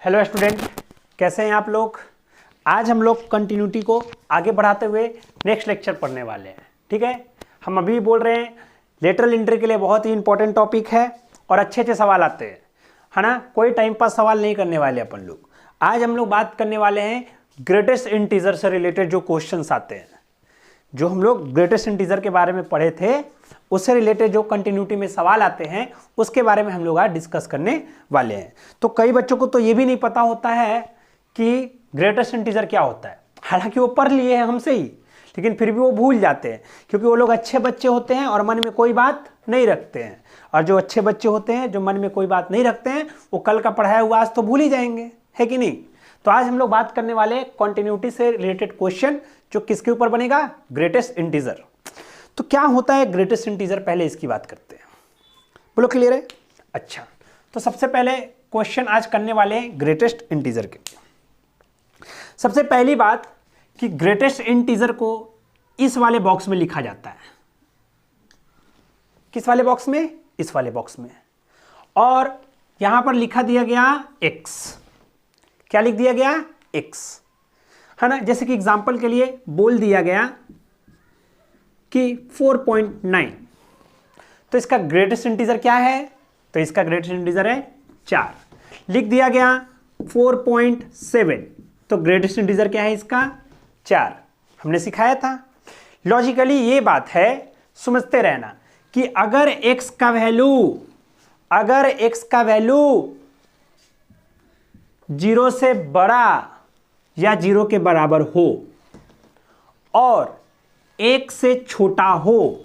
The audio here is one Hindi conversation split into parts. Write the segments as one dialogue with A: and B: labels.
A: हेलो स्टूडेंट, कैसे हैं आप लोग। आज हम लोग कंटिन्यूटी को आगे बढ़ाते हुए नेक्स्ट लेक्चर पढ़ने वाले हैं। ठीक है, हम अभी बोल रहे हैं लेटरल एंट्री के लिए बहुत ही इंपॉर्टेंट टॉपिक है और अच्छे अच्छे सवाल आते हैं, है ना। कोई टाइम पास सवाल नहीं करने वाले अपन लोग। आज हम लोग बात करने वाले हैं ग्रेटेस्ट इंटीजर से रिलेटेड जो क्वेश्चंस आते हैं, जो हम लोग ग्रेटेस्ट इंटीजर के बारे में पढ़े थे उससे रिलेटेड जो कंटिन्यूटी में सवाल आते हैं उसके बारे में हम लोग आज डिस्कस करने वाले हैं। तो कई बच्चों को तो ये भी नहीं पता होता है कि ग्रेटेस्ट इंटीजर क्या होता है, हालांकि वो पढ़ लिए हैं हमसे ही, लेकिन फिर भी वो भूल जाते हैं क्योंकि वो लोग अच्छे बच्चे होते हैं और मन में कोई बात नहीं रखते हैं। और जो अच्छे बच्चे होते हैं जो मन में कोई बात नहीं रखते हैं वो कल का पढ़ाया हुआ आज तो भूल ही जाएंगे, है कि नहीं। तो आज हम लोग बात करने वाले कंटिन्यूटी से रिलेटेड क्वेश्चन जो किसके ऊपर बनेगा, ग्रेटेस्ट इंटीजर। तो क्या होता है ग्रेटेस्ट इंटीजर, पहले इसकी बात करते हैं। बोलो क्लियर है। अच्छा, तो सबसे पहले क्वेश्चन आज करने वाले हैं ग्रेटेस्ट इंटीजर के। सबसे पहली बात कि ग्रेटेस्ट इंटीजर को इस वाले बॉक्स में लिखा जाता है। किस वाले बॉक्स में? इस वाले बॉक्स में। और यहां पर लिखा दिया गया x। क्या लिख दिया गया? x, है ना। जैसे कि एग्जांपल के लिए बोल दिया गया कि 4.9, तो इसका ग्रेटेस्ट इंटीजर क्या है? तो इसका ग्रेटेस्ट इंटीजर है 4। लिख दिया गया 4.7, तो ग्रेटेस्ट इंटीजर क्या है इसका? 4। हमने सिखाया था। लॉजिकली ये बात है, समझते रहना कि अगर x का वैल्यू 0 से बड़ा या 0 के बराबर हो और 1 से छोटा हो,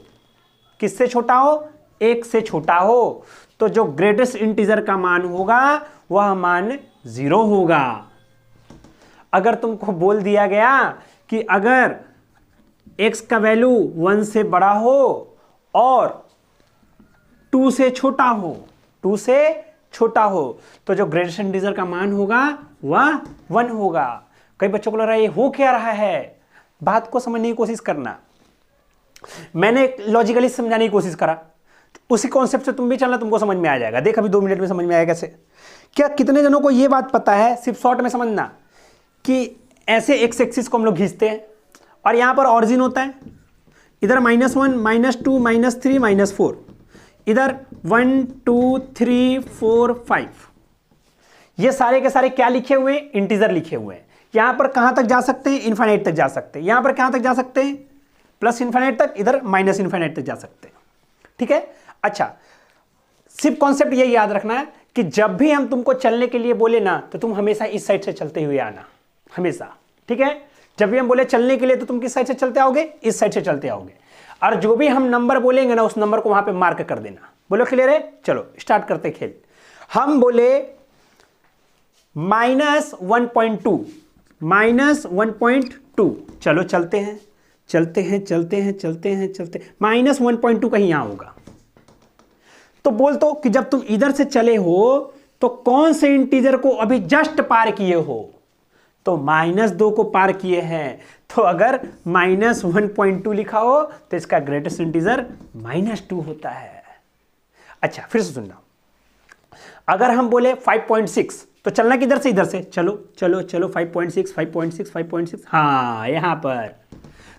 A: किससे छोटा हो? 1 से छोटा हो, तो जो ग्रेटेस्ट इंटीजर का मान होगा वह मान 0 होगा। अगर तुमको बोल दिया गया कि अगर x का वैल्यू 1 से बड़ा हो और 2 से छोटा हो, तो जो ग्रेटेस्ट इंटीजर का मान होगा वह 1 होगा। कई बच्चों को लग रहा है ये हो क्या रहा है, बात को समझने की कोशिश करना। मैंने लॉजिकली समझाने की कोशिश करा, उसी कॉन्सेप्ट से तुम भी चलना, तुमको समझ में आ जाएगा। देख अभी 2 मिनट में समझ में आएगा कैसे। क्या कितने जनों को यह बात पता है, सिर्फ शॉर्ट में समझना, कि ऐसे एक्स एक्सिस को हम लोग खींचते हैं और यहां पर ऑरिजिन होता है, इधर -1 -2 -3 -4, इधर 1 2 3 4 5, ये सारे के सारे क्या लिखे हुए? इंटीजर लिखे हुए हैं। यहां पर कहां तक जा सकते हैं? इनफाइनाइट तक जा सकते हैं। यहां पर कहां तक जा सकते हैं? प्लस इनफाइनाइट तक, इधर माइनस इनफाइनाइट तक जा सकते हैं। ठीक है। अच्छा, सिर्फ कॉन्सेप्ट ये याद रखना है कि जब भी हम तुमको चलने के लिए बोले ना, तो तुम हमेशा इस साइड से चलते हुए आना, हमेशा। ठीक है, जब भी हम बोले चलने के लिए तो तुम किस साइड से चलते आओगे? इस साइड से चलते आओगे। और जो भी हम नंबर बोलेंगे ना, उस नंबर को वहां पे मार्क कर देना। बोलो क्लियर है। चलो स्टार्ट करते खेल। हम बोले -1.2, -1.2, चलो चलते हैं -1.2 कहीं यहां होगा। तो बोल तो कि जब तुम इधर से चले हो तो कौन से इंटीजर को अभी जस्ट पार किए हो? तो -2 को पार किए हैं। तो अगर -1.2 लिखा हो तो इसका ग्रेटेस्ट इंटीजर -2 होता है। अच्छा, फिर से सुनना। अगर हम बोले 5.6, तो चलना किधर से? इधर से। चलो 5.6, हाँ यहां पर।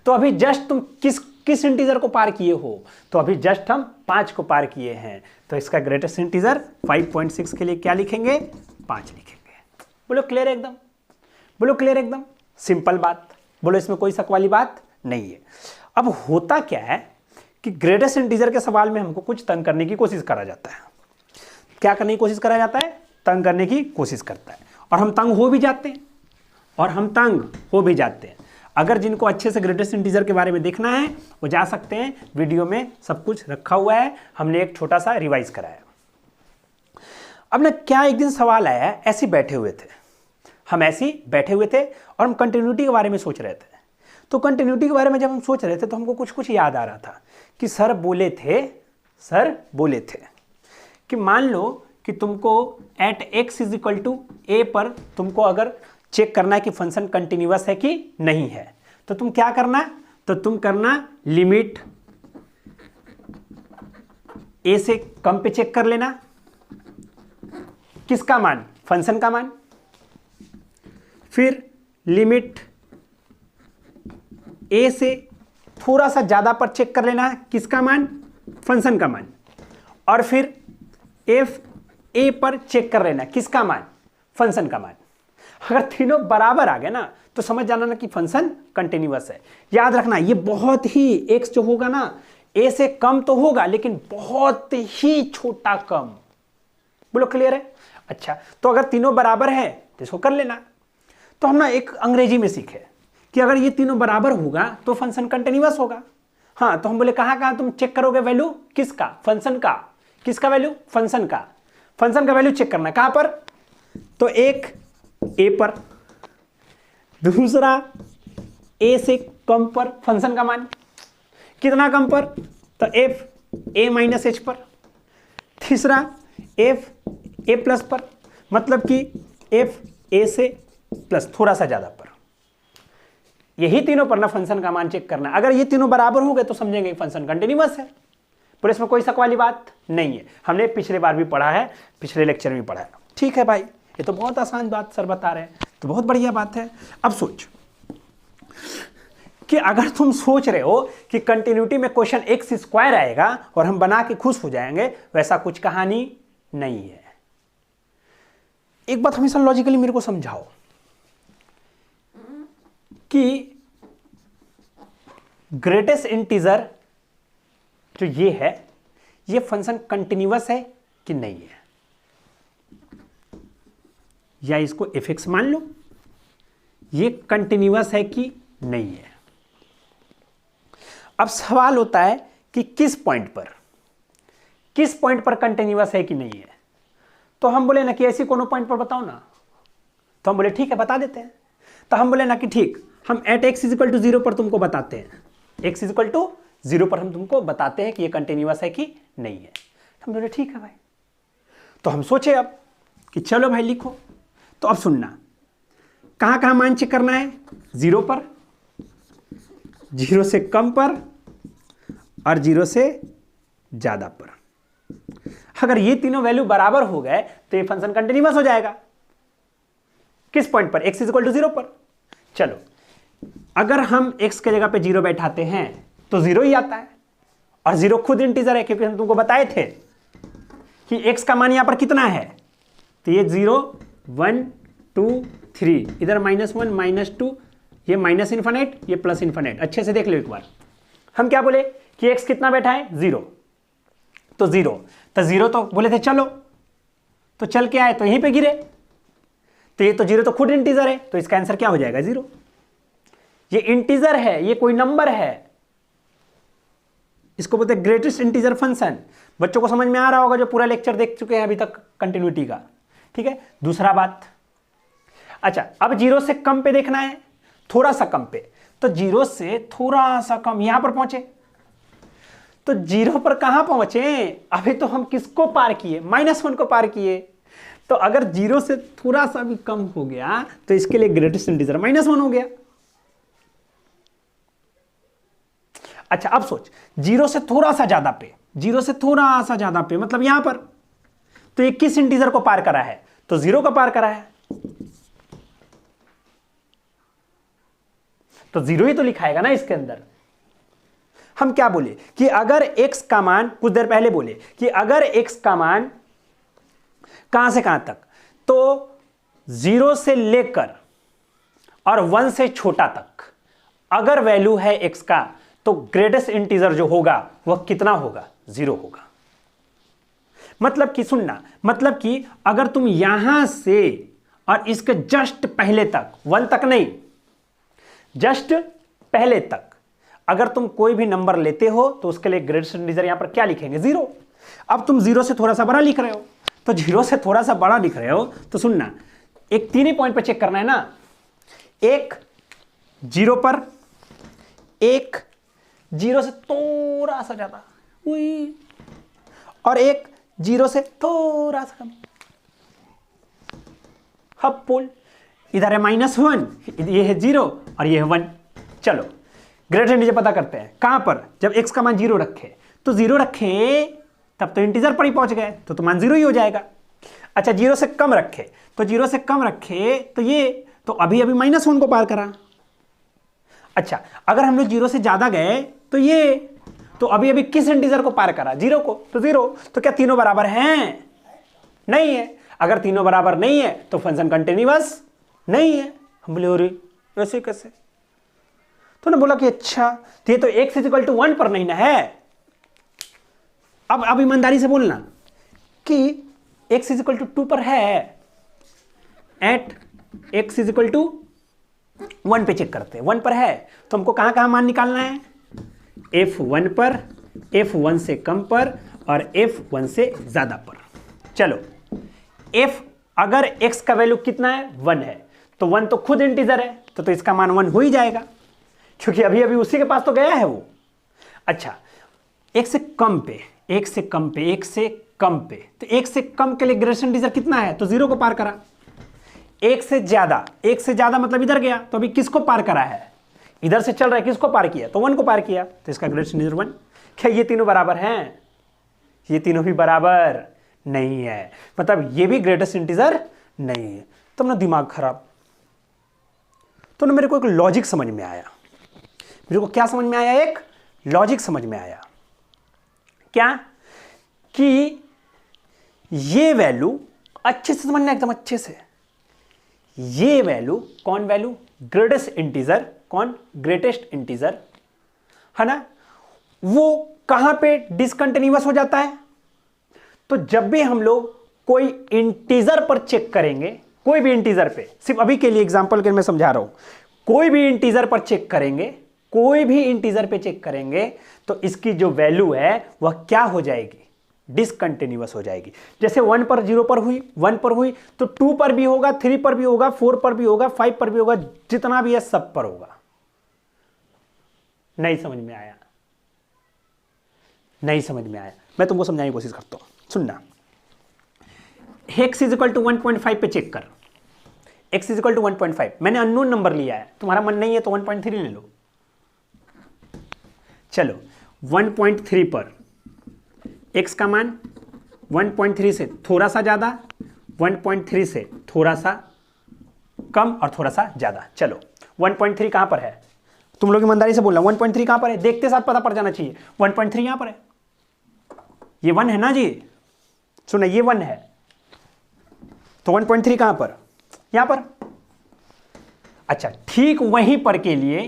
A: तो अभी जस्ट तुम किस इंटीजर को पार किए हो? तो अभी जस्ट हम 5 को पार किए हैं। तो इसका ग्रेटेस्ट इंटीजर 5.6 के लिए क्या लिखेंगे? 5 लिखेंगे। बोलो क्लियर एकदम, बोलो क्लियर एकदम। सिंपल बात, बोलो इसमें कोई शक वाली बात नहीं है। अब होता क्या है कि ग्रेटेस्ट इंटीजर के सवाल में हमको कुछ तंग करने की कोशिश करा जाता है। क्या करने की कोशिश करा जाता है? तंग करने की कोशिश करता है, और हम तंग हो भी जाते हैं। अगर जिनको अच्छे से ग्रेटेस्ट इंटीजर के बारे में देखना है वो जा सकते हैं, वीडियो में सब कुछ रखा हुआ है, हमने एक छोटा सा रिवाइज कराया। अब ना क्या एक दिन सवाल आया, ऐसे ही बैठे हुए थे और हम कंटिन्यूटी के बारे में सोच रहे थे। तो कंटिन्यूटी के बारे में जब हम सोच रहे थे तो हमको कुछ याद आ रहा था कि सर बोले थे कि मान लो कि तुमको एट x = a पर तुमको अगर चेक करना है कि फंक्शन कंटिन्यूअस है कि नहीं है, तो तुम क्या करना? तो तुम करना लिमिट a से कम पे चेक कर लेना। किसका मान? फंक्शन का मान। फिर लिमिट ए से थोड़ा सा ज़्यादा पर चेक कर लेना है, किसका मान, फंक्शन का मान, और फिर एफ ए पर चेक कर लेना, किसका मान, फंक्शन का मान। अगर तीनों बराबर आ गए ना तो समझ जाना ना कि फंक्शन कंटिन्यूअस है। याद रखना ये बहुत ही, एक्स जो होगा ना ए से कम तो होगा लेकिन बहुत ही छोटा कम। बोलो क्लियर है? अच्छा, तो अगर तीनों बराबर है तो इसको कर लेना। तो हम ना एक अंग्रेजी में सीखे कि अगर ये तीनों बराबर होगा तो फंक्शन कंटिन्यूअस होगा। हाँ, तो हम बोले कहाँ कहाँ तुम चेक करोगे वैल्यू, किसका, फंक्शन का, किसका वैल्यू, फंक्शन का। फंक्शन का वैल्यू चेक करना कहाँ पर, तो एक ए पर, दूसरा ए से कम पर फंक्शन का मान, कितना कम पर, तो एफ ए माइनस एच पर, तीसरा एफ ए प्लस पर, मतलब कि एफ ए से प्लस थोड़ा सा ज्यादा पर। यही तीनों पर ना फंक्शन का मान चेक करना। अगर ये तीनों बराबर हो गए तो समझेंगे फंक्शन कंटिन्यूअस है। पर इसमें कोई शक वाली बात नहीं है, हमने पिछले बार भी पढ़ा है, पिछले लेक्चर में पढ़ा है। ठीक है भाई, ये तो बहुत आसान बात सर बता रहे हैं, तो बहुत बढ़िया बात है। अब सोच कि अगर तुम सोच रहे हो कि कंटिन्यूटी में क्वेश्चन एक्स स्क्वायर आएगा और हम बना के खुश हो जाएंगे, वैसा कुछ कहानी नहीं है। एक बात हमेशा लॉजिकली मेरे को समझाओ कि ग्रेटेस्ट इंटीजर जो ये है, ये फंक्शन कंटिन्यूअस है कि नहीं है, या इसको एफ मान लो, ये कंटिन्यूअस है कि नहीं है। अब सवाल होता है कि किस पॉइंट पर कंटिन्यूअस है कि नहीं है। तो हम बोले ना कि ऐसी कोनो पॉइंट पर बताओ ना, तो हम बोले ठीक है बता देते हैं। तो हम बोले ना कि ठीक, हम एट एक्स इजिकल टू 0 पर तुमको बताते हैं, एक्स इजिकल टू 0 पर हम तुमको बताते हैं कि ये कंटिन्यूअस है कि नहीं है। हम बोले ठीक है भाई। तो हम सोचे अब कि चलो भाई लिखो। तो अब सुनना, कहां कहां मान चेक करना है, 0 पर, 0 से कम पर और 0 से ज्यादा पर। अगर ये तीनों वैल्यू बराबर हो गए तो ये फंक्शन कंटिन्यूअस हो जाएगा। किस पॉइंट पर, x इक्वल टू 0 पर। चलो, अगर हम x के जगह पे 0 बैठाते हैं तो 0 ही आता है, और 0 खुद इंटीजर है, क्योंकि हम तुमको बताए थे कि x का मान यहां पर कितना है, तो ये 0 1 2 3, इधर -1 -2, ये माइनस इन्फिनिट, ये प्लस इन्फिनिट। अच्छे से देख लो एक बार। हम क्या बोले कि x कितना बैठा है, 0, तो 0 तो बोले थे चलो, तो चल के आए तो यहीं पे गिरे, तो ये तो 0 तो खुद इंटीजर है, तो इसका आंसर क्या हो जाएगा, 0। ये इंटीजर है, ये कोई नंबर है, इसको बोलते हैं ग्रेटेस्ट इंटीजर फंक्शन। बच्चों को समझ में आ रहा होगा जो पूरा लेक्चर देख चुके हैं अभी तक कंटिन्यूटी का। ठीक है, दूसरा बात, अच्छा अब 0 से कम पे देखना है, थोड़ा सा कम पे, तो 0 से थोड़ा सा कम यहां पर पहुंचे, तो 0 पर कहां पहुंचे, अभी तो हम किसको पार किए, -1 को पार किए। तो अगर 0 से थोड़ा सा भी कम हो गया तो इसके लिए ग्रेटेस्ट इंटीजर -1 हो गया। अच्छा अब सोच, 0 से थोड़ा सा ज्यादा पे, 0 से थोड़ा सा ज्यादा पे मतलब यहां पर, तो ये किस इंटीजर को पार करा है, तो 0 को पार करा है, तो 0 ही तो लिखाएगा ना इसके अंदर। हम क्या बोले कि अगर x का मान, कुछ देर पहले बोले कि अगर x का मान कहां से कहां तक, तो 0 से लेकर और 1 से छोटा तक अगर वैल्यू है x का, तो ग्रेटेस्ट इंटीजर जो होगा वह कितना होगा, 0 होगा। मतलब कि सुनना, मतलब कि अगर तुम यहां से और इसके जस्ट पहले तक, 1 तक नहीं, जस्ट पहले तक अगर तुम कोई भी नंबर लेते हो तो उसके लिए ग्रेटेस्ट इंटीजर यहां पर क्या लिखेंगे, 0। अब तुम 0 से थोड़ा सा बड़ा लिख रहे हो, तो 0 से थोड़ा सा बड़ा लिख रहे हो, तो सुनना, एक तीन ही पॉइंट पर चेक करना है ना, एक 0 पर, एक 0 से थोड़ा सा ज्यादा, और एक 0 से थोड़ा सा कम। हब पोल, इधर है -1, ये है 0 और ये है 1। चलो ग्रेटेस्ट इंटीजर पता करते हैं, कहां पर, जब x का मान 0 रखे, तो 0 रखे तब तो इंटीजर पर ही पहुंच गए, तो मान 0 ही हो जाएगा। अच्छा 0 से कम रखे, तो 0 से कम रखे तो ये तो अभी अभी -1 को पार करा। अच्छा, अगर हम लोग 0 से ज्यादा गए तो ये, तो अभी अभी किस इंटीजर को पार करा? 0 को, तो 0। तो क्या तीनों बराबर हैं? नहीं है। अगर तीनों बराबर नहीं है तो फंक्शन कंटिन्यूअस नहीं है। हम बोले अरे ऐसे कैसे? तो ने बोला कि अच्छा, तो ये तो x = 1 पर नहीं ना है। अब ईमानदारी से बोलना कि x = 2 पर है। एट x = 1 पे चेक करते हैं, 1 पर है तो हमको कहां कहां मान निकालना है? f1 पर, f1 से कम पर और f1 से ज्यादा पर। चलो, f अगर x का वैल्यू कितना है? 1 है, तो 1 तो खुद इंटीजर है, तो इसका मान 1 हो ही जाएगा, क्योंकि अभी अभी उसी के पास तो गया है वो। अच्छा, एक से कम पे, एक से कम पे, एक से कम पे, तो एक से कम के लिए ग्रेटेस्ट इंटीजर कितना है? तो 0 को पार करा। एक से ज्यादा मतलब इधर गया, तो अभी किसको पार करा है? इधर से चल रहा है, किसको पार किया? तो 1 को पार किया, तो इसका ग्रेटेस्ट इंटीजर 1। क्या ये तीनों बराबर हैं? ये तीनों भी बराबर नहीं है, मतलब ये भी ग्रेटेस्ट इंटीजर नहीं है। तो ना दिमाग खराब। तो ना मेरे को एक लॉजिक समझ में आया। मेरे को क्या समझ में आया? एक लॉजिक समझ में आया। क्या? कि ये वैल्यू अच्छे से समझना, एकदम अच्छे से। ये वैल्यू कौन वैल्यू? Greatest integer. कौन? ग्रेटेस्ट इंटीजर, है ना? वो कहां पे डिसकंटिन्यूअस हो जाता है? तो जब भी हम लोग कोई इंटीजर पर चेक करेंगे, कोई भी इंटीजर पे, सिर्फ अभी के लिए एग्जांपल के मैं समझा रहा हूं, कोई भी इंटीजर पर चेक करेंगे, कोई भी इंटीजर पे चेक करेंगे, तो इसकी जो वैल्यू है वह क्या हो जाएगी? डिसकंटिन्यूअस हो जाएगी। जैसे 1 पर, 0 पर हुई, 1 पर हुई, तो 2 पर भी होगा, 3 पर भी होगा, 4 पर भी होगा, 5 पर भी होगा, जितना भी है सब पर होगा। नहीं समझ में आया? नहीं समझ में आया? मैं तुमको समझाने की कोशिश करता हूं, सुनना। x = 1.5 पे चेक कर। x = 1.5, मैंने अननोन नंबर लिया है, तुम्हारा मन नहीं है तो 1.3 ले लो। चलो, 1.3 पर x का मान 1.3 से थोड़ा सा ज्यादा, 1.3 से थोड़ा सा कम और थोड़ा सा ज्यादा। चलो, 1.3 कहां पर है? तुम लोग ईमानदारी से बोलना, 1.3 कहां पर है? देखते साथ पता पड़ जाना चाहिए। 1.3 यहां पर है, ये 1 है ना जी? सुना, ये 1 है, तो 1.3 कहां पर? यहां पर। अच्छा, ठीक वहीं पर के लिए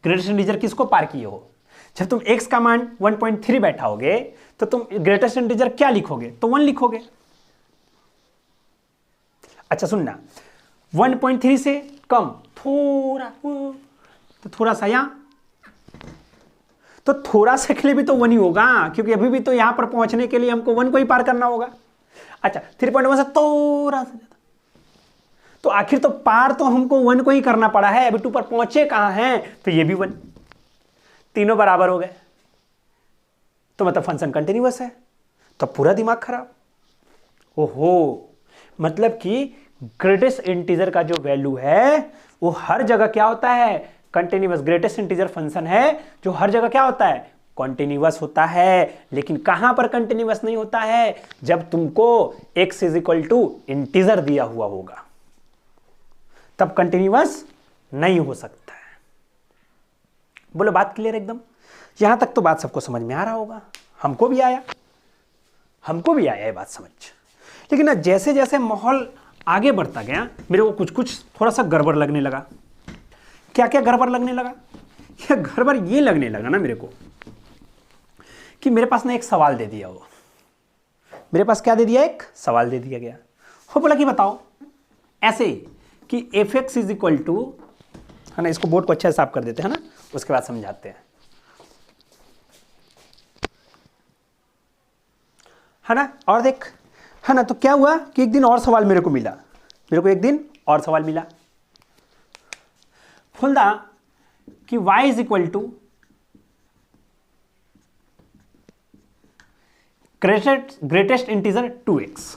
A: ग्रेटेस्ट इंटीजर किसको पार किए हो? जब तुम x का मान 1.3 बैठाओगे तो तुम ग्रेटेस्ट इंटीजर क्या लिखोगे? तो 1 लिखोगे। अच्छा सुनना, 1.3 से कम थोड़ा, तो थोड़ा सा यहां, तो थोड़ा सा के लिए भी तो 1 ही होगा, क्योंकि अभी भी तो यहां पर पहुंचने के लिए हमको 1 को ही पार करना होगा। अच्छा, 3.1 से थोड़ा सा ज्यादा, तो आखिर तो पार तो हमको 1 को ही करना पड़ा है। अभी 2 पर पहुंचे कहां हैं? तो ये भी 1, तीनों बराबर हो गए, तो मतलब फंक्शन कंटिन्यूअस है। तो पूरा दिमाग खराब। ओहो, मतलब कि ग्रेटेस्ट इंटीजर का जो वैल्यू है वो हर जगह क्या होता है? कंटिन्यूअस। ग्रेटेस्ट इंटीजर फंक्शन है जो हर जगह क्या होता है? कंटिन्यूअस होता है। लेकिन कहां पर कंटिन्यूअस नहीं होता है? जब तुमको x = इंटीजर दिया हुआ होगा, तब कंटिन्यूअस नहीं हो सकता है। बोलो, बात क्लियर एकदम? यहां तक तो बात सबको समझ में आ रहा होगा, हमको भी आया, हमको भी आया ये बात समझ। लेकिन ना जैसे जैसे माहौल आगे बढ़ता गया, मेरे को कुछ कुछ थोड़ा सा गड़बड़ लगने लगा। क्या क्या गड़बड़ लगने लगा? क्या गड़बड़ ये लगने लगा ना मेरे को कि मेरे पास ना एक सवाल दे दिया हो। मेरे पास क्या दे दिया? एक सवाल दे दिया गया हो। बोला कि बताओ ऐसे कि fx = है ना, इसको बोर्ड को अच्छा साफ कर देते हैं ना, उसके बाद समझाते हैं, है ना। और देख, है ना, तो क्या हुआ कि एक दिन और सवाल मेरे को मिला, मेरे को एक दिन और सवाल मिला। फुलदा कि y = ग्रेटेस्ट इंटीजर 2x।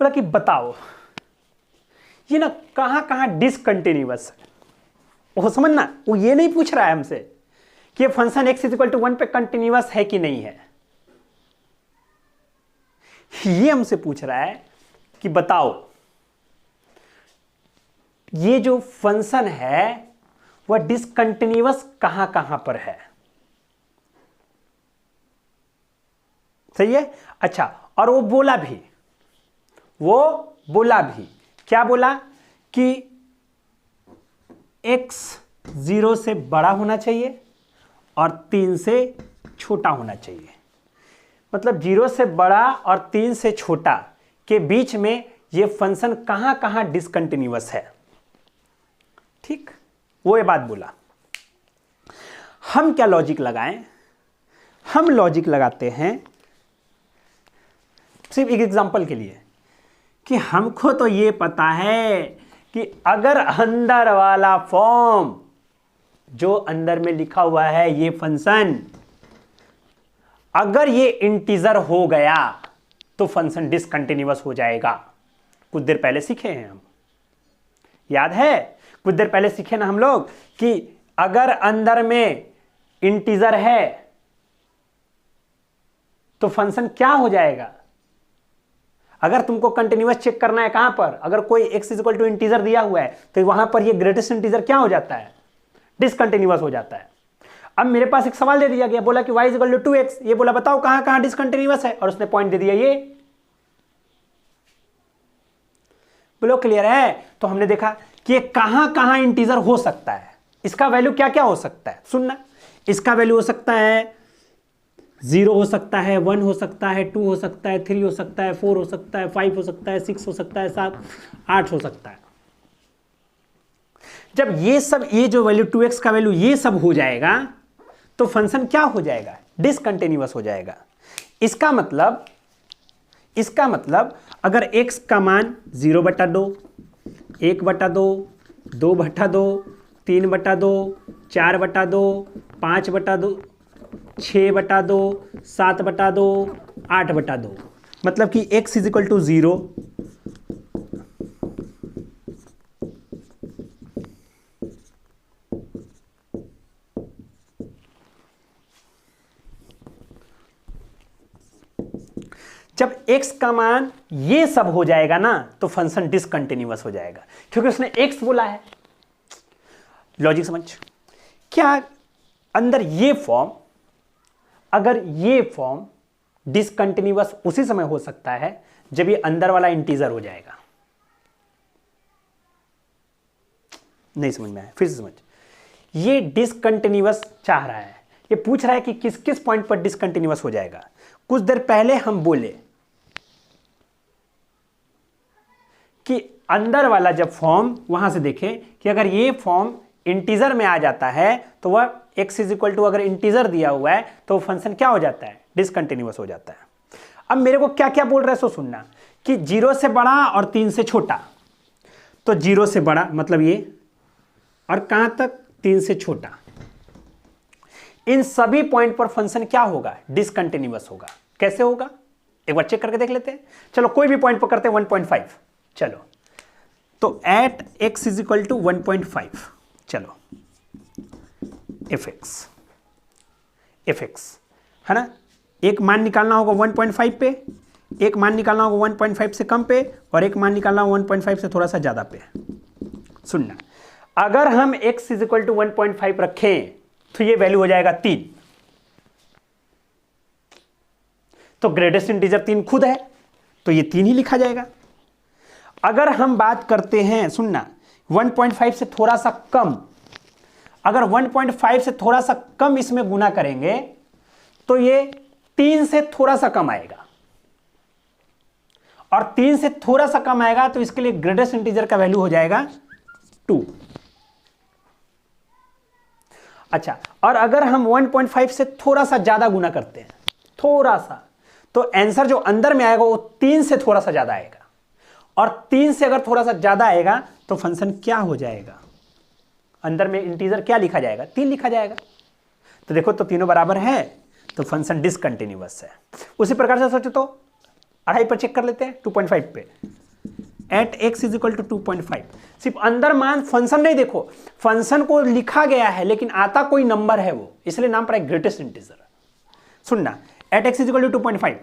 A: बोला कि बताओ ये ना कहां कहां डिसकंटिन्यूअस है। वो समझना, वो ये नहीं पूछ रहा है हमसे कि ये फंक्शन x = 1 पे कंटिन्यूअस है कि नहीं है। ये हमसे पूछ रहा है कि बताओ ये जो फंक्शन है वह डिसकंटिन्यूअस कहां कहां पर है। सही है। अच्छा, और वो बोला भी क्या बोला कि x 0 से बड़ा होना चाहिए और 3 से छोटा होना चाहिए। मतलब 0 से बड़ा और 3 से छोटा के बीच में ये फंक्शन कहां कहां डिसकंटिन्यूअस है। ठीक, वो ये बात बोला। हम क्या लॉजिक लगाएं? हम लॉजिक लगाते हैं सिर्फ एक एग्जांपल के लिए कि हमको तो ये पता है कि अगर अंदर वाला फॉर्म जो अंदर में लिखा हुआ है ये फंक्शन अगर ये इंटीजर हो गया तो फंक्शन डिसकंटिन्यूअस हो जाएगा। कुछ देर पहले सीखे हैं हम, याद है? कुछ देर पहले सीखे ना हम लोग कि अगर अंदर में इंटीजर है तो फंक्शन क्या हो जाएगा। अगर तुमको कंटिन्यूअस चेक करना है कहां पर, अगर कोई x इक्वल टू इंटीजर दिया हुआ है तो वहां पर ये ग्रेटेस्ट इंटीजर क्या हो जाता है, डिसकंटिन्यूअस हो जाता है। अब मेरे पास एक सवाल दे दिया गया, बोला कि y इक्वल टू 2x, ये बोला बताओ कहां कहां डिसकंटिन्यूअस है, और उसने पॉइंट दे दिया ये। बोलो क्लियर है? तो हमने देखा कि ये कहां कहां इंटीजर हो सकता है, इसका वैल्यू क्या क्या हो सकता है। सुनना, इसका वैल्यू हो सकता है 0 हो सकता है, 1 हो सकता है, 2 हो सकता है, 3 हो सकता है, 4 हो सकता है, 5 हो सकता है, 6 हो सकता है, 7 8 हो सकता है। जब ये जो वैल्यू 2x का वैल्यू ये सब हो जाएगा तो फंक्शन क्या हो जाएगा, डिसकंटिन्यूअस हो जाएगा। इसका मतलब अगर x का मान 0/2, 1/2, 2/2, 3/2, 4/2, 5/2, 6/2, 7/2, 8/2, मतलब कि x इज इक्वल टू 0, जब x का मान ये सब हो जाएगा ना तो फंक्शन डिसकंटिन्यूअस हो जाएगा, क्योंकि उसने x बोला है। लॉजिक समझ? क्या अंदर ये फॉर्म, अगर ये फॉर्म डिसकंटिन्यूअस उसी समय हो सकता है जब ये अंदर वाला इंटीजर हो जाएगा। नहीं समझ में आया? फिर से समझ। ये डिसकंटिन्यूअस चाह रहा है, ये पूछ रहा है कि किस किस पॉइंट पर डिसकंटिन्यूअस हो जाएगा। कुछ देर पहले हम बोले कि अंदर वाला जब फॉर्म, वहां से देखें कि अगर ये फॉर्म इंटीजर में आ जाता है तो वह x इज इक्वल टू, अगर इंटीजर दिया हुआ है तो फंक्शन क्या हो जाता है, डिसकंटिन्यूअस हो जाता है। अब मेरे को क्या क्या बोल रहा है सो सुनना, कि 0 से बड़ा और 3 से छोटा, तो 0 से बड़ा मतलब ये, और कहां तक, 3 से छोटा, इन सभी पॉइंट पर फंक्शन क्या होगा, डिसकंटिन्यूअस होगा। कैसे होगा एक बार चेक करके देख लेते हैं। चलो कोई भी पॉइंट पर करते हैं 1.5। चलो तो at x is equal to 1.5, चलो fx है ना, एक मान निकालना होगा 1.5 पे, एक मान निकालना होगा 1.5 से कम पे, और एक मान निकालना होगा 1.5 से थोड़ा सा ज्यादा पे। सुनना, अगर हम x इज इक्वल टू 1.5 रखें तो ये वैल्यू हो जाएगा 3, तो ग्रेटेस्ट इंटीजर 3 खुद है तो ये 3 ही लिखा जाएगा। अगर हम बात करते हैं, सुनना, 1.5 से थोड़ा सा कम, अगर 1.5 से थोड़ा सा कम इसमें गुना करेंगे तो ये 3 से थोड़ा सा कम आएगा, और 3 से थोड़ा सा कम आएगा तो इसके लिए ग्रेटेस्ट इंटीजर का वैल्यू हो जाएगा 2। अच्छा, और अगर हम 1.5 से थोड़ा सा ज्यादा गुना करते हैं, थोड़ा सा, तो आंसर जो अंदर में आएगा वो 3 से थोड़ा सा ज्यादा आएगा, और 3 से अगर थोड़ा सा ज्यादा आएगा तो फंक्शन क्या हो जाएगा, अंदर में इंटीजर क्या लिखा जाएगा, 3 लिखा जाएगा। तो देखो, तो तीनों बराबर है तो फंक्शन डिसकंटिन्यूअस है। उसी प्रकार से सोचो तो 2.5 पर चेक कर लेते हैं, 2.5 पे at x is equal to 2.5। सिर्फ अंदर मान, फंक्शन नहीं, देखो फंक्शन को लिखा गया है लेकिन आता कोई नंबर है वो, इसलिए नाम पड़ा है ग्रेटेस्ट इंटीजर। सुनना, at x is equal to 2.5,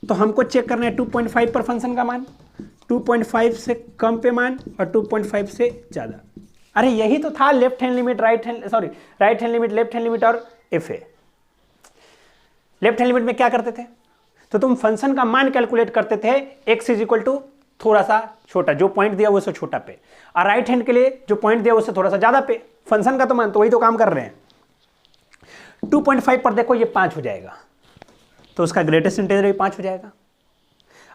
A: तो हमको चेक करना है 2.5 पर फंक्शन का मान, 2.5 से कम पे मान और 2.5 से ज़्यादा। अरे यही तो था left hand limit, right hand limit, left hand limit और F A. Left hand limit में क्या करते थे, तो तुम फंक्शन का मान कैलकुलेट करते थे x इज इक्वल टू थोड़ा सा छोटा, जो पॉइंट दिया उससे छोटा पे, और राइट हैंड के लिए जो पॉइंट दिया उससे थोड़ा सा ज्यादा पे। फंक्शन का तो मान, तो वही तो काम कर रहे हैं। 2.5 पर देखो ये 5 हो जाएगा, तो उसका ग्रेटेस्ट इंटीजर भी 5 हो जाएगा।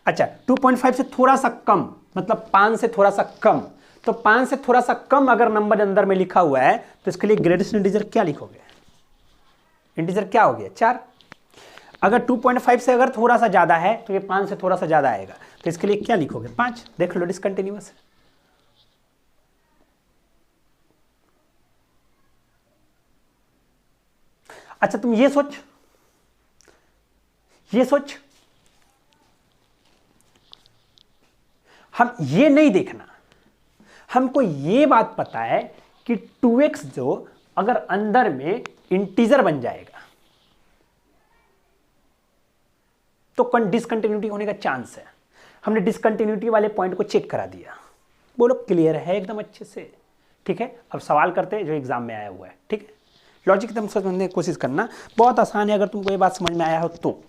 A: अच्छा 2.5 से थोड़ा सा कम, मतलब 5 से थोड़ा सा कम, तो 5 से थोड़ा सा कम अगर नंबर अंदर में लिखा हुआ है तो इसके लिए ग्रेटेस्ट इंटीजर क्या लिखोगे, इंटीजर क्या हो गया 4। अगर 2.5 से अगर थोड़ा सा ज्यादा है तो ये 5 से थोड़ा सा ज्यादा आएगा, तो इसके लिए क्या लिखोगे 5। देख लो डिसकंटिन्यूअस है। अच्छा तुम ये सोच, हम ये नहीं देखना, हमको ये बात पता है कि 2x जो अगर अंदर में इंटीजर बन जाएगा तो डिसकंटिन्यूटी होने का चांस है। हमने डिसकंटिन्यूटी वाले पॉइंट को चेक करा दिया। बोलो क्लियर है एकदम अच्छे से, ठीक है। अब सवाल करते हैं जो एग्जाम में आया हुआ है, ठीक है। लॉजिक एकदम समझने की कोशिश करना, बहुत आसान है। अगर तुमको ये बात समझ में आया हो तो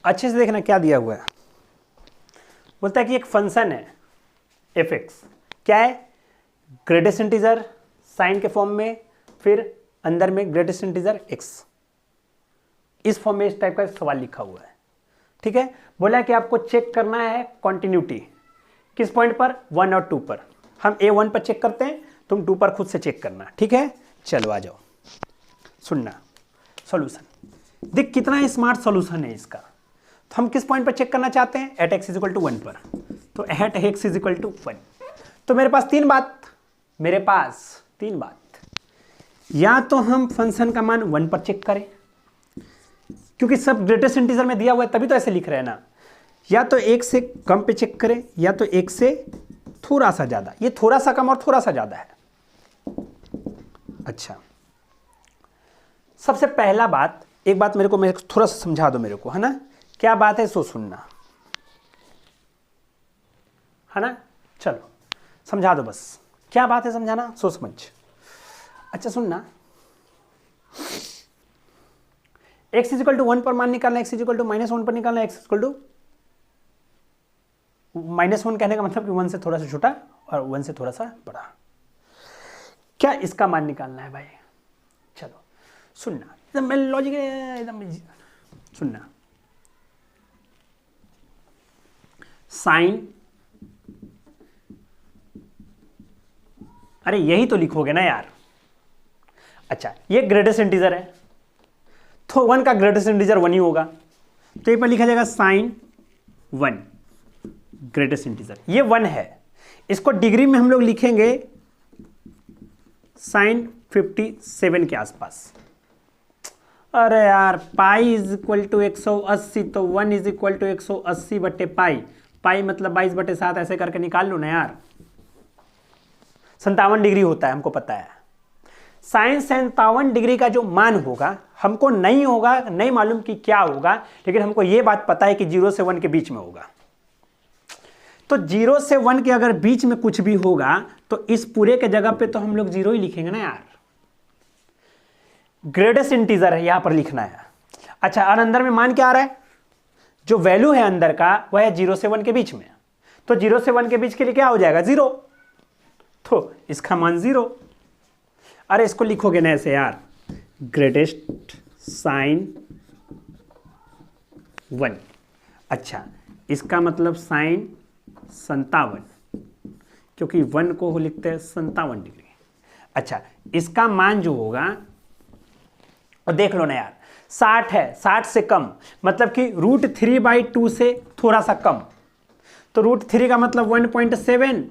A: अच्छे से देखना क्या दिया हुआ है। बोलता है कि एक फंक्शन है f(x), क्या है ग्रेटेस्ट इंटीजर साइन के फॉर्म में, फिर अंदर में ग्रेटेस्ट इंटीजर x, इस फॉर्म में इस टाइप का सवाल लिखा हुआ है, ठीक है। बोला कि आपको चेक करना है कॉन्टिन्यूटी किस पॉइंट पर, 1 और 2 पर। हम a1 पर चेक करते हैं, तुम 2 पर खुद से चेक करना, ठीक है। चलो आ जाओ, सुनना सॉल्यूशन। देख कितना स्मार्ट सॉल्यूशन है इसका। तो हम किस पॉइंट पर चेक करना चाहते हैं, at x is equal to 1 पर, तो at x is equal to 1। तो मेरे पास तीन बात, या तो हम फंक्शन का मान 1 पर चेक करें, क्योंकि सब ग्रेटेस्ट इंटीजर में दिया हुआ है तभी तो ऐसे लिख रहे हैं ना। या तो 1 से कम पे चेक करें, या तो 1 से थोड़ा सा ज्यादा। ये थोड़ा सा कम और थोड़ा सा ज्यादा है। अच्छा सबसे पहला बात, एक बात मेरे को थोड़ा सा समझा दो मेरे को, है ना। क्या बात है सो सुनना, है ना। चलो समझा दो बस, क्या बात है समझाना, सो समझ। अच्छा सुनना, x इज इक्वल टू 1 पर मान निकालना, x इज इक्वल टू -1 पर निकालना, x इज इक्वल टू -1 कहने का मतलब कि 1 से थोड़ा सा छोटा और 1 से थोड़ा सा बड़ा। क्या इसका मान निकालना है भाई। चलो सुनना, एकदम लॉजिक एकदम सुनना। साइन, अरे यही तो लिखोगे ना यार। अच्छा ये ग्रेटेस्ट इंटीजर है तो 1 का ग्रेटेस्ट इंटीजर 1 ही होगा, तो ये पर लिखा जाएगा साइन 1 ग्रेटेस्ट इंटीजर, ये 1 है। इसको डिग्री में हम लोग लिखेंगे साइन 57 के आसपास। अरे यार पाई इज इक्वल टू 180, तो 1 इज इक्वल टू 180 बटे पाई, पाई मतलब 22/7, ऐसे करके निकाल लो ना यार। 57 डिग्री होता है, हमको पता है। साइन 57 डिग्री का जो मान होगा, हमको नहीं होगा, नहीं मालूम कि क्या होगा, लेकिन हमको ये बात पता है कि 0 से 1 के बीच में होगा। तो 0 से 1 के अगर बीच में कुछ भी होगा तो इस पूरे के जगह पे तो हम लोग 0 ही लिखेंगे ना यार। ग्रेटेस्ट इंटीजर है यहां पर लिखना है। अच्छा और अंदर में मान क्या आ रहा है, जो वैल्यू है अंदर का वह है 0 से 1 के बीच में, तो 0 से 1 के बीच के लिए क्या हो जाएगा 0, तो इसका मान 0। अरे इसको लिखोगे ना ऐसे यार, ग्रेटेस्ट साइन 1। अच्छा इसका मतलब साइन 57, क्योंकि 1 को लिखते हैं 57 डिग्री। अच्छा इसका मान जो होगा, और देख लो ना यार 60 है, 60 से कम मतलब कि √3/2 से थोड़ा सा कम, तो √3 का मतलब 1.7,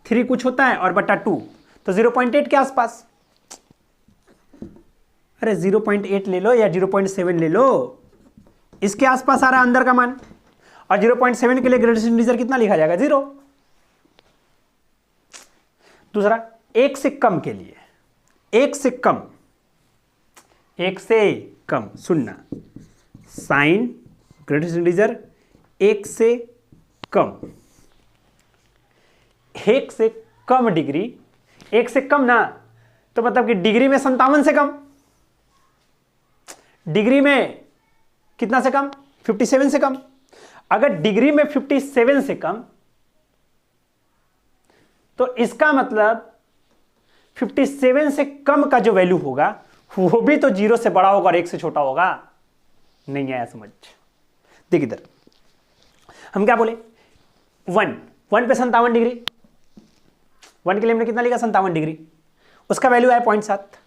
A: 3 कुछ होता है और बटा 2, तो 0.8 के आसपास। अरे 0.8 ले लो या 0.7 ले लो, इसके आसपास आ रहा है अंदर का मान। और 0.7 के लिए ग्रेटेस्ट इंटीजर कितना लिखा जाएगा 0। दूसरा 1 से कम के लिए, 1 से कम, 1 से कम सुनना, साइन ग्रेटेस्ट इंटीजर 1 से कम, 1 से कम डिग्री, 1 से कम ना, तो मतलब कि डिग्री में 57 से कम, डिग्री में कितना से कम, 57 से कम। अगर डिग्री में 57 से कम, तो इसका मतलब 57 से कम का जो वैल्यू होगा वो भी तो 0 से बड़ा होगा और 1 से छोटा होगा। नहीं आया समझ? देख इधर, हम क्या बोले, 1 पे 57 डिग्री, 1 के लिए हमने कितना लिखा, 57 डिग्री, उसका वैल्यू है 0.7।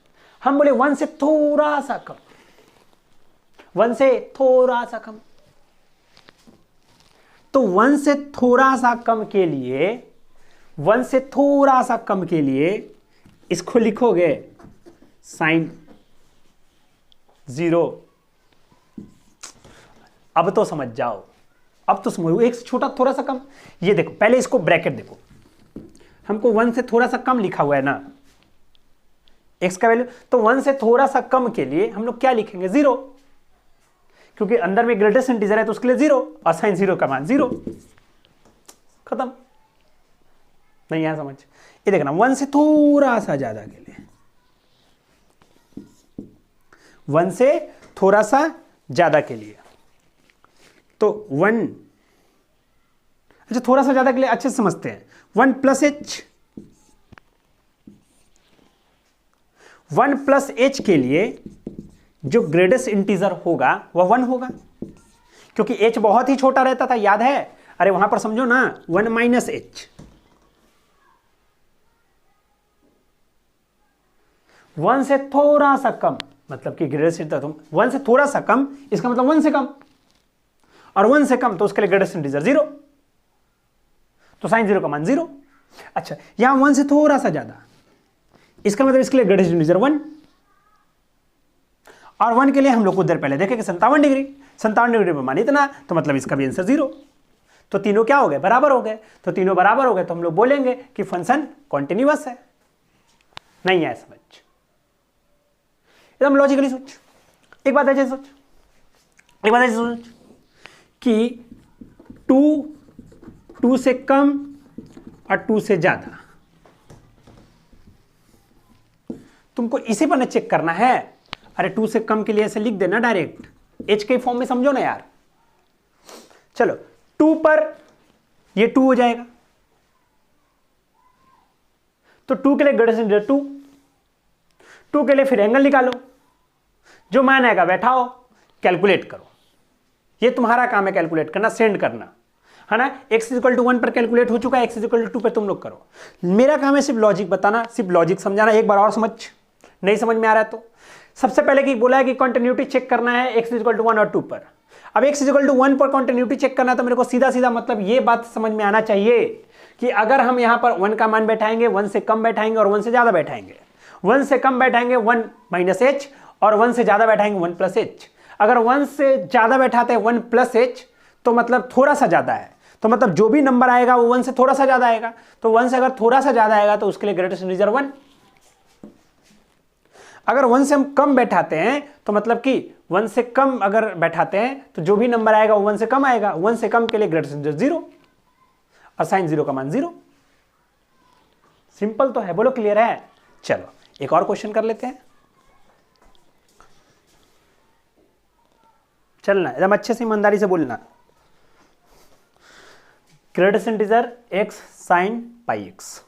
A: हम बोले 1 से थोड़ा सा कम, 1 से थोड़ा सा कम, तो 1 से थोड़ा सा कम के लिए, 1 से थोड़ा सा कम के लिए इसको लिखोगे साइन 0। अब तो समझ जाओ, अब तो समझो, 1 से छोटा थोड़ा सा कम, ये देखो पहले इसको ब्रैकेट देखो, हमको 1 से थोड़ा सा कम लिखा हुआ है ना x का वैल्यू, तो 1 से थोड़ा सा कम के लिए हम लोग क्या लिखेंगे, 0, क्योंकि अंदर में ग्रेटेस्ट इंटीजर है तो उसके लिए 0 और साइन 0 का मान 0, खत्म। नहीं आया समझ? ये देखना, 1 से थोड़ा सा ज्यादा के लिए, 1 से थोड़ा सा ज्यादा के लिए, तो 1, अच्छा थोड़ा सा ज्यादा के लिए अच्छे से समझते हैं, 1 प्लस एच, 1 प्लस एच के लिए जो ग्रेटेस्ट इंटीजर होगा वह 1 होगा, क्योंकि h बहुत ही छोटा रहता था, याद है? अरे वहां पर समझो ना, 1 माइनस एच, 1 से थोड़ा सा कम, मतलब कि ग्रेटेस्ट इंटीजर, 1 से थोड़ा सा कम इसका मतलब 1 से कम, और 1 से कम तो उसके लिए ग्रेटेस्ट इंटीजर 0, तो साइन 0 का मान 0। अच्छा, यहां 1 से थोड़ा सा ज्यादा, इसका मतलब इसके लिए ग्रेटेस्ट इंटीजर 1, और 1 के लिए हम लोग कुछ देर पहले देखे कि 57 डिग्री, 57 डिग्री पर मान इतना, तो मतलब इसका भी आंसर 0। तो तीनों क्या हो गए, बराबर हो गए, तो तीनों बराबर हो गए तो हम लोग बोलेंगे कि फंक्शन कॉन्टिन्यूअस है। नहीं है समझ? एकदम लॉजिकली सोच, एक बात ऐसे सोच, एक बात ऐसे सोच कि 2 से कम और 2 से ज्यादा, तुमको इसी पर चेक करना है। अरे 2 से कम के लिए ऐसे लिख देना डायरेक्ट, h के फॉर्म में समझो ना यार। चलो 2 पर ये 2 हो जाएगा, तो 2 के लिए ग्रेटेस्ट इंटीजर 2 के लिए फिर एंगल निकालो, जो मान आएगा बैठाओ, कैलकुलेट करो। ये तुम्हारा काम है कैलकुलेट करना, सेंड करना, है ना? x = 1 पर कैलकुलेट हो चुका है, x = 2 पर तुम लोग करो। मेरा काम है सिर्फ लॉजिक बताना, सिर्फ लॉजिक समझाना। एक बार और समझ, नहीं समझ में आ रहा है तो सबसे पहले कि बोला है कि कंटिन्यूटी चेक करना है x = 1 और 2 पर। अब x = 1 पर कंटिन्यूटी चेक करना है तो मेरे को सीधा सीधा मतलब ये बात समझ में आना चाहिए कि अगर हम यहां पर 1 का मान बैठाएंगे, 1 से कम बैठाएंगे और 1 से ज्यादा बैठाएंगे, 1 से कम बैठाएंगे 1 माइनस एच, और 1 से ज्यादा बैठाएंगे 1 प्लस एच। अगर 1 से ज्यादा बैठाते हैं 1 प्लस एच तो मतलब थोड़ा सा ज्यादा है, तो मतलब जो भी नंबर आएगा वो 1 से थोड़ा सा ज्यादा आएगा, तो 1 से अगर थोड़ा सा ज्यादा आएगा तो उसके लिए ग्रेटेस्ट इंटीजर 1। अगर 1 से हम कम बैठाते हैं तो मतलब कि 1 से कम अगर बैठाते हैं तो जो भी नंबर आएगा वो 1 से कम आएगा, 1 से कम के लिए ग्रेटेस्ट इंटीजर 0 और साइन 0 का मान 0। सिंपल तो है, बोलो क्लियर है? चलो एक और क्वेश्चन कर लेते हैं, चलना एकदम अच्छे से ईमानदारी से बोलना। Greatest integer x sin πx,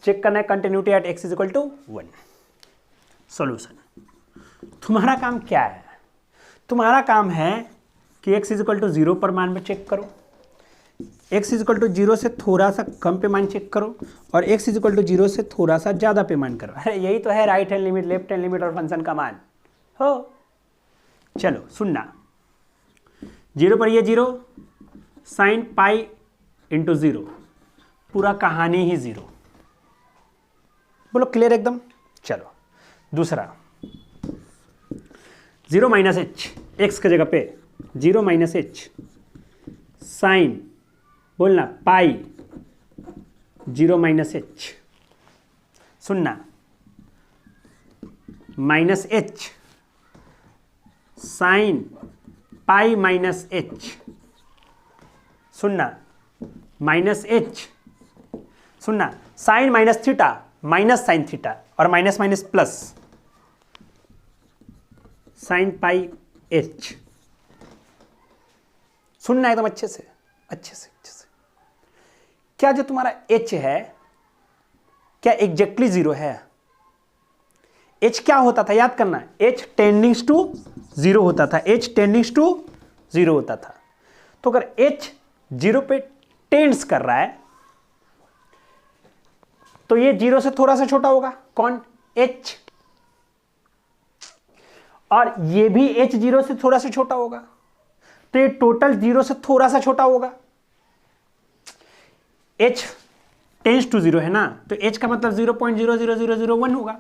A: check करना है कंटिन्यूटी एट x = 1। सॉल्यूशन, तुम्हारा काम क्या है? तुम्हारा काम है कि x = 0 पर मान पे चेक करो, x = 0 से थोड़ा सा कम पे मान चेक करो, और x = 0 से थोड़ा सा ज्यादा पे मान करो। अरे यही तो है right hand limit, left hand limit और फंक्शन का मान हो। चलो सुनना, 0 पर ये 0, साइन पाई इंटू 0, पूरा कहानी ही 0। बोलो क्लियर एकदम? चलो दूसरा, 0 माइनस एच, एक्स की जगह पे 0 माइनस एच साइन, बोलना पाई 0 माइनस एच, सुनना minus H sine pi minus H, सुनना, माइनस एच, सुनना, sine minus theta minus sine theta और minus minus plus, sine pi H. सुनना एकदम अच्छे से, अच्छे से, अच्छे से। क्या जो तुम्हारा एच है क्या एग्जैक्टली जीरो है? एच क्या होता था याद करना, एच टेंडिंग्स टू जीरो होता था, एच टेंडिंग्स टू जीरो होता था। तो अगर एच जीरो पे टेंड्स कर रहा है तो ये जीरो से थोड़ा सा छोटा होगा, कौन? एच। और ये भी एच जीरो से थोड़ा सा छोटा होगा, तो ये टोटल जीरो से थोड़ा सा छोटा होगा। एच टेंड्स टू जीरो है ना, तो एच का मतलब 0.00001 होगा।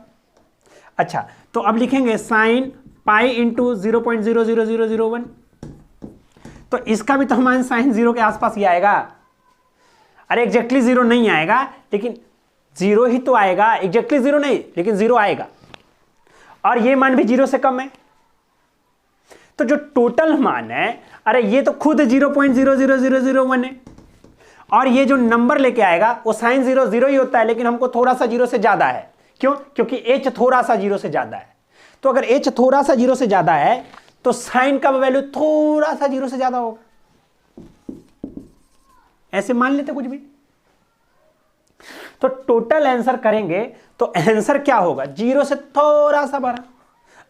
A: अच्छा, तो अब लिखेंगे साइन पाई इंटू 0.00001, तो इसका भी तो मान साइन जीरो के आसपास ही आएगा। अरे एग्जैक्टली जीरो नहीं आएगा, लेकिन जीरो ही तो आएगा, एग्जैक्टली जीरो नहीं लेकिन जीरो आएगा। और ये मान भी जीरो से कम है, तो जो टोटल मान है, अरे ये तो खुद 0.00001 है, और ये जो नंबर लेके आएगा वो साइन जीरो जीरो ही होता है, लेकिन हमको थोड़ा सा जीरो से ज्यादा है। क्यों? क्योंकि एच थोड़ा सा जीरो से ज्यादा है। तो अगर एच थोड़ा सा जीरो से ज्यादा है तो साइन का वैल्यू थोड़ा सा जीरो से ज्यादा होगा। ऐसे मान लेते कुछ भी। तो टोटल आंसर करेंगे तो आंसर क्या होगा? जीरो से थोड़ा सा बड़ा,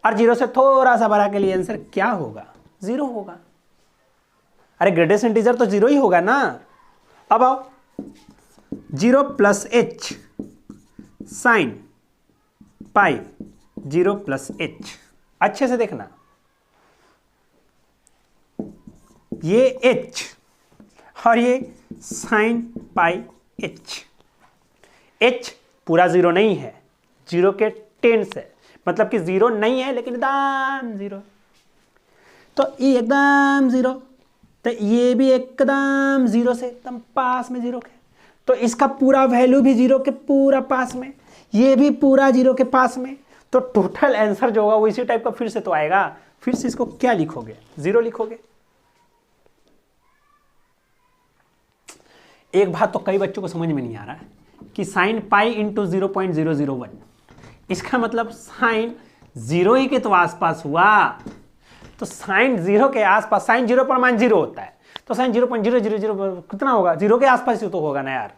A: और जीरो से थोड़ा सा बड़ा के लिए आंसर क्या होगा? जीरो होगा। अरे ग्रेटेस्ट इंटीजर तो जीरो ही होगा ना। अब आओ, जीरो प्लस एच साइन पाई, जीरो प्लस एच। अच्छे से देखना, ये एच और ये साइन पाई एच। एच पूरा जीरो नहीं है, जीरो के टेंस है, मतलब कि जीरो नहीं है लेकिन एकदम जीरो। तो ये एकदम जीरो, तो ये भी एकदम जीरो से एकदम पास में जीरो के, तो इसका पूरा वैल्यू भी जीरो के पूरा पास में, ये भी पूरा जीरो के पास में। तो टोटल आंसर जो होगा वो इसी टाइप का फिर से तो आएगा। फिर से इसको क्या लिखोगे? जीरो लिखोगे। एक बात तो कई बच्चों को समझ में नहीं आ रहा है कि साइन पाई इंटू 0.001, इसका मतलब साइन जीरो ही के तो आसपास हुआ। तो साइन जीरो के आसपास, साइन जीरो पर मान जीरो होता है, तो साइन 0.000 कितना होगा? जीरो के आसपास ही तो होगा ना यार।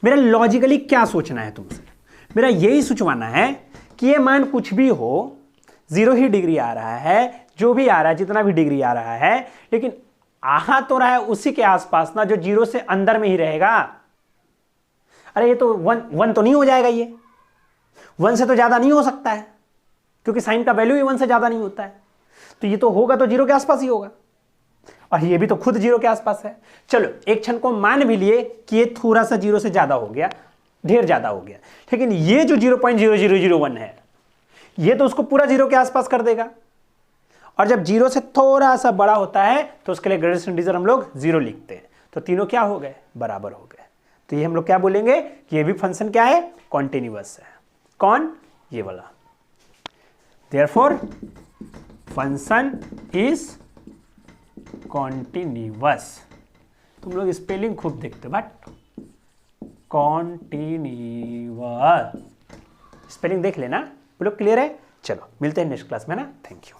A: मेरा लॉजिकली क्या सोचना है तुमसे? मेरा यही सोचवाना है कि ये मान कुछ भी हो, जीरो ही डिग्री आ रहा है, जो भी आ रहा है, जितना भी डिग्री आ रहा है, लेकिन आ तो रहा है उसी के आसपास ना, जो जीरो से अंदर में ही रहेगा। अरे ये तो वन तो नहीं हो जाएगा, ये वन से तो ज्यादा नहीं हो सकता है, क्योंकि साइन का वैल्यू ही वन से ज्यादा नहीं होता है। तो ये तो होगा तो जीरो के आसपास ही होगा, और ये भी तो खुद जीरो के आसपास है। चलो एक क्षण को मान भी लिए कि ये थोड़ा सा जीरो से ज्यादा हो गया, ढेर ज्यादा हो गया, लेकिन ये जो 0.0001 है ये तो उसको पूरा जीरो के आसपास कर देगा। और जब जीरो से थोड़ा सा बड़ा होता है तो उसके लिए ग्रेटेस्ट इंटीजर हम लोग जीरो लिखते हैं। तो तीनों क्या हो गए? बराबर हो गए। तो ये हम लोग क्या बोलेंगे कि ये भी फंक्शन क्या है? कॉन्टिन्यूअस है। कौन? ये वाला। Therefore function is continuous. तुम लोग स्पेलिंग खूब देखते हो, बट कॉन्टिन्यूअस स्पेलिंग देख लेना। बोलो क्लियर है? चलो मिलते हैं नेक्स्ट क्लास में ना। Thank you.